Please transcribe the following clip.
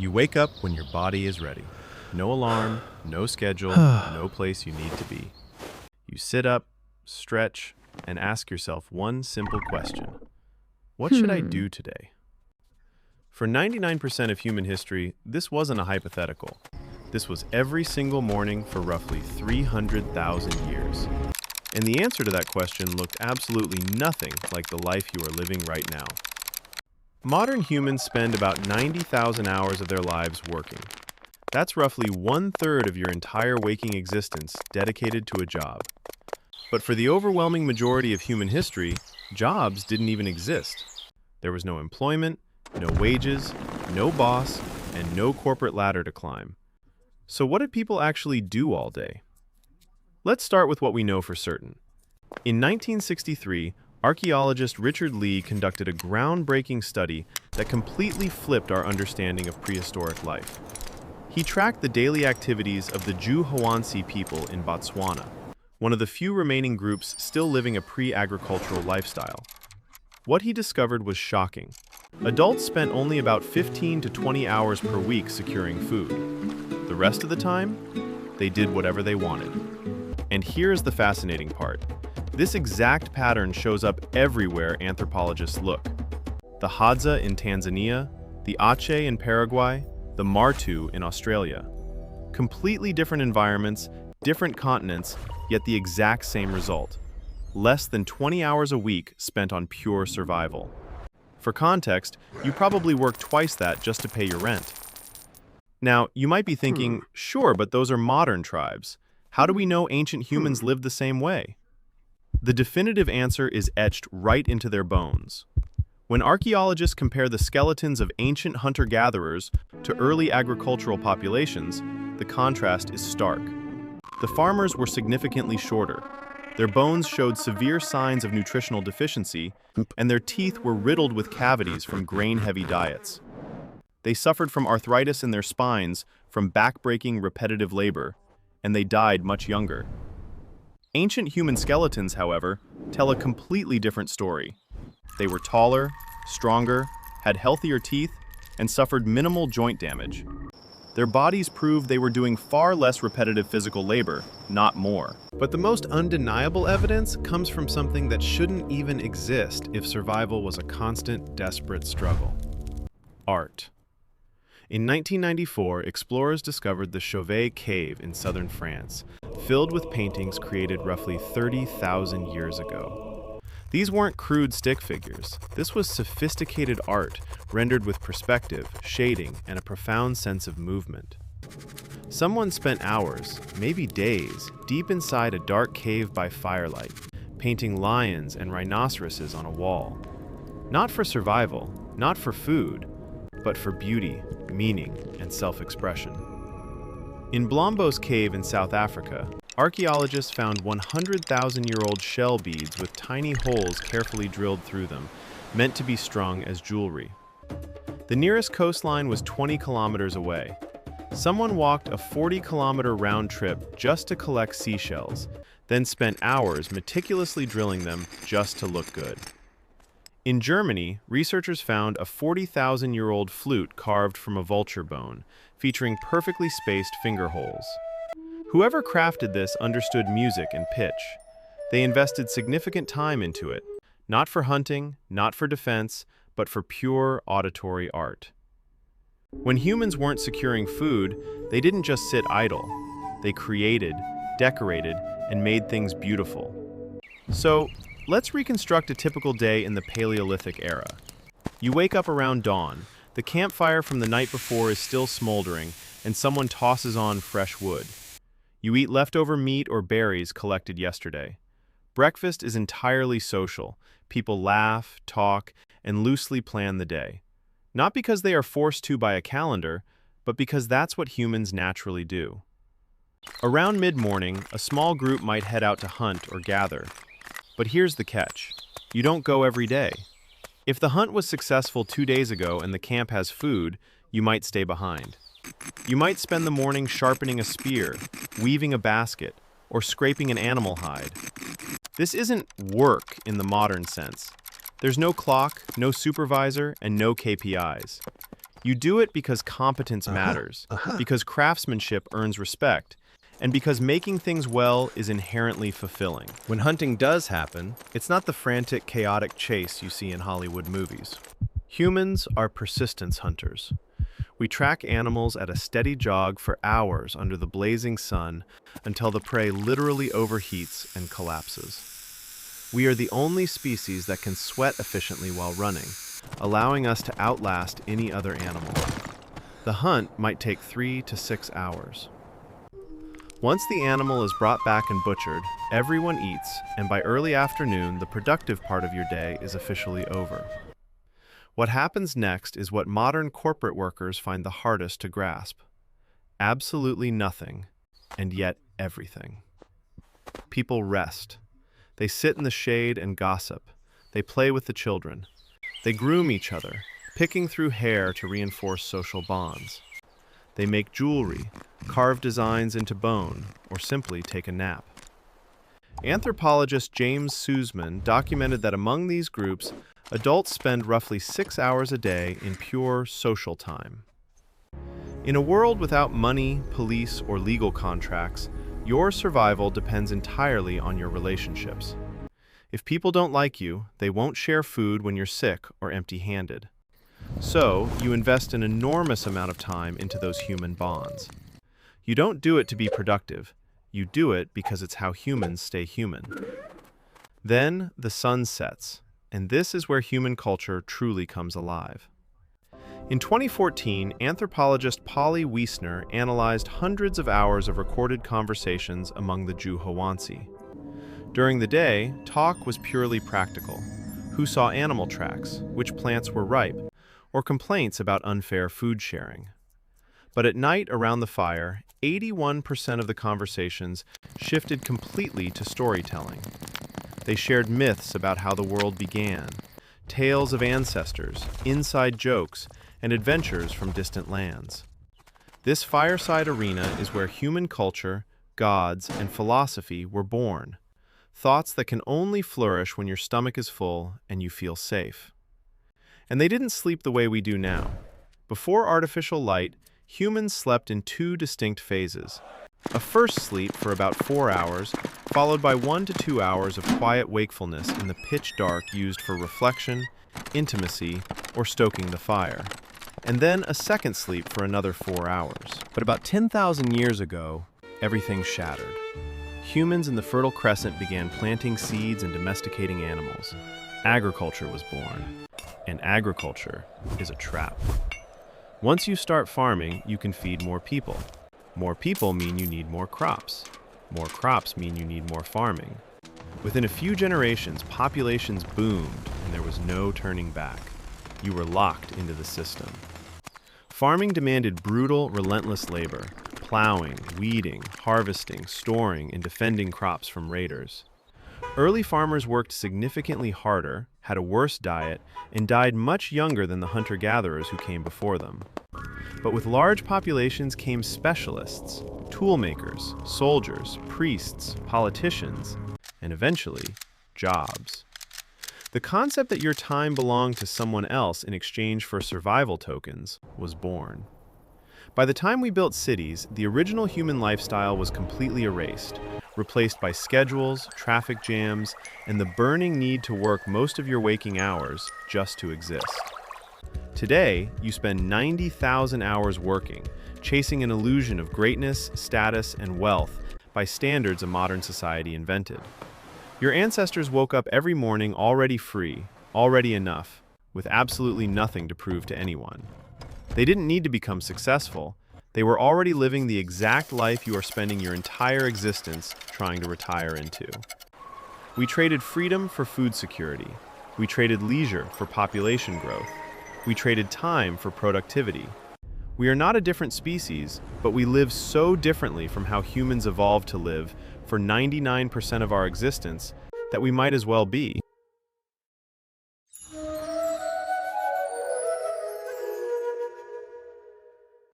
You wake up when your body is ready. No alarm, no schedule, no place you need to be. You sit up, stretch, and ask yourself one simple question. What should I do today? For 99% of human history, this wasn't a hypothetical. This was every single morning for roughly 300,000 years. And the answer to that question looked absolutely nothing like the life you are living right now. Modern humans spend about 90,000 hours of their lives working. That's roughly 1/3 of your entire waking existence dedicated to a job. But for the overwhelming majority of human history, jobs didn't even exist. There was no employment, no wages, no boss, and no corporate ladder to climb. So what did people actually do all day? Let's start with what we know for certain. In 1963, archaeologist Richard Lee conducted a groundbreaking study that completely flipped our understanding of prehistoric life. He tracked the daily activities of the Ju-Hwansi people in Botswana, one of the few remaining groups still living a pre-agricultural lifestyle. What he discovered was shocking. Adults spent only about 15 to 20 hours per week securing food. The rest of the time, they did whatever they wanted. And here's the fascinating part. This exact pattern shows up everywhere anthropologists look. The Hadza in Tanzania, the Aceh in Paraguay, the Martu in Australia. Completely different environments, different continents, yet the exact same result. Less than 20 hours a week spent on pure survival. For context, you probably work twice that just to pay your rent. Now, you might be thinking, sure, but those are modern tribes. How do we know ancient humans lived the same way? The definitive answer is etched right into their bones. When archaeologists compare the skeletons of ancient hunter-gatherers to early agricultural populations, the contrast is stark. The farmers were significantly shorter. Their bones showed severe signs of nutritional deficiency, and their teeth were riddled with cavities from grain-heavy diets. They suffered from arthritis in their spines from back-breaking repetitive labor, and they died much younger. Ancient human skeletons, however, tell a completely different story. They were taller, stronger, had healthier teeth, and suffered minimal joint damage. Their bodies proved they were doing far less repetitive physical labor, not more. But the most undeniable evidence comes from something that shouldn't even exist if survival was a constant, desperate struggle. Art. In 1994, explorers discovered the Chauvet Cave in southern France, filled with paintings created roughly 30,000 years ago. These weren't crude stick figures. This was sophisticated art, rendered with perspective, shading, and a profound sense of movement. Someone spent hours, maybe days, deep inside a dark cave by firelight, painting lions and rhinoceroses on a wall. Not for survival, not for food, but for beauty, meaning, and self-expression. In Blombos Cave in South Africa, archaeologists found 100,000-year-old shell beads with tiny holes carefully drilled through them, meant to be strung as jewelry. The nearest coastline was 20 kilometers away. Someone walked a 40-kilometer round trip just to collect seashells, then spent hours meticulously drilling them just to look good. In Germany, researchers found a 40,000-year-old flute carved from a vulture bone, featuring perfectly spaced finger holes. Whoever crafted this understood music and pitch. They invested significant time into it, not for hunting, not for defense, but for pure auditory art. When humans weren't securing food, they didn't just sit idle. They created, decorated, and made things beautiful. So, let's reconstruct a typical day in the Paleolithic era. You wake up around dawn. The campfire from the night before is still smoldering, and someone tosses on fresh wood. You eat leftover meat or berries collected yesterday. Breakfast is entirely social. People laugh, talk, and loosely plan the day. Not because they are forced to by a calendar, but because that's what humans naturally do. Around mid-morning, a small group might head out to hunt or gather. But here's the catch. You don't go every day. If the hunt was successful 2 days ago and the camp has food, you might stay behind. You might spend the morning sharpening a spear, weaving a basket, or scraping an animal hide. This isn't work in the modern sense. There's no clock, no supervisor, and no KPIs. You do it because competence matters, because craftsmanship earns respect, and because making things well is inherently fulfilling. When hunting does happen, it's not the frantic, chaotic chase you see in Hollywood movies. Humans are persistence hunters. We track animals at a steady jog for hours under the blazing sun until the prey literally overheats and collapses. We are the only species that can sweat efficiently while running, allowing us to outlast any other animal. The hunt might take 3 to 6 hours. Once the animal is brought back and butchered, everyone eats, and by early afternoon, the productive part of your day is officially over. What happens next is what modern corporate workers find the hardest to grasp. Absolutely nothing, and yet everything. People rest. They sit in the shade and gossip. They play with the children. They groom each other, picking through hair to reinforce social bonds. They make jewelry, carve designs into bone, or simply take a nap. Anthropologist James Sussman documented that among these groups, adults spend roughly 6 hours a day in pure social time. In a world without money, police, or legal contracts, your survival depends entirely on your relationships. If people don't like you, they won't share food when you're sick or empty-handed. So, you invest an enormous amount of time into those human bonds. You don't do it to be productive. You do it because it's how humans stay human. Then, the sun sets, and this is where human culture truly comes alive. In 2014, anthropologist Polly Wiesner analyzed hundreds of hours of recorded conversations among the Juhowansi. During the day, talk was purely practical. Who saw animal tracks, which plants were ripe, or complaints about unfair food sharing. But at night around the fire, 81% of the conversations shifted completely to storytelling. They shared myths about how the world began, tales of ancestors, inside jokes, and adventures from distant lands. This fireside arena is where human culture, gods, and philosophy were born. Thoughts that can only flourish when your stomach is full and you feel safe. And they didn't sleep the way we do now. Before artificial light, humans slept in 2 distinct phases. A first sleep for about 4 hours, followed by 1 to 2 hours of quiet wakefulness in the pitch dark used for reflection, intimacy, or stoking the fire. And then a second sleep for another 4 hours. But about 10,000 years ago, everything shattered. Humans in the Fertile Crescent began planting seeds and domesticating animals. Agriculture was born. And agriculture is a trap. Once you start farming, you can feed more people. More people mean you need more crops. More crops mean you need more farming. Within a few generations, populations boomed and there was no turning back. You were locked into the system. Farming demanded brutal, relentless labor, plowing, weeding, harvesting, storing, and defending crops from raiders. Early farmers worked significantly harder, had a worse diet, and died much younger than the hunter-gatherers who came before them. But with large populations came specialists, toolmakers, soldiers, priests, politicians, and eventually, jobs. The concept that your time belonged to someone else in exchange for survival tokens was born. By the time we built cities, the original human lifestyle was completely erased, replaced by schedules, traffic jams, and the burning need to work most of your waking hours just to exist. Today, you spend 90,000 hours working, chasing an illusion of greatness, status, and wealth by standards a modern society invented. Your ancestors woke up every morning already free, already enough, with absolutely nothing to prove to anyone. They didn't need to become successful. They were already living the exact life you are spending your entire existence trying to retire into. We traded freedom for food security. We traded leisure for population growth. We traded time for productivity. We are not a different species, but we live so differently from how humans evolved to live for 99% of our existence that we might as well be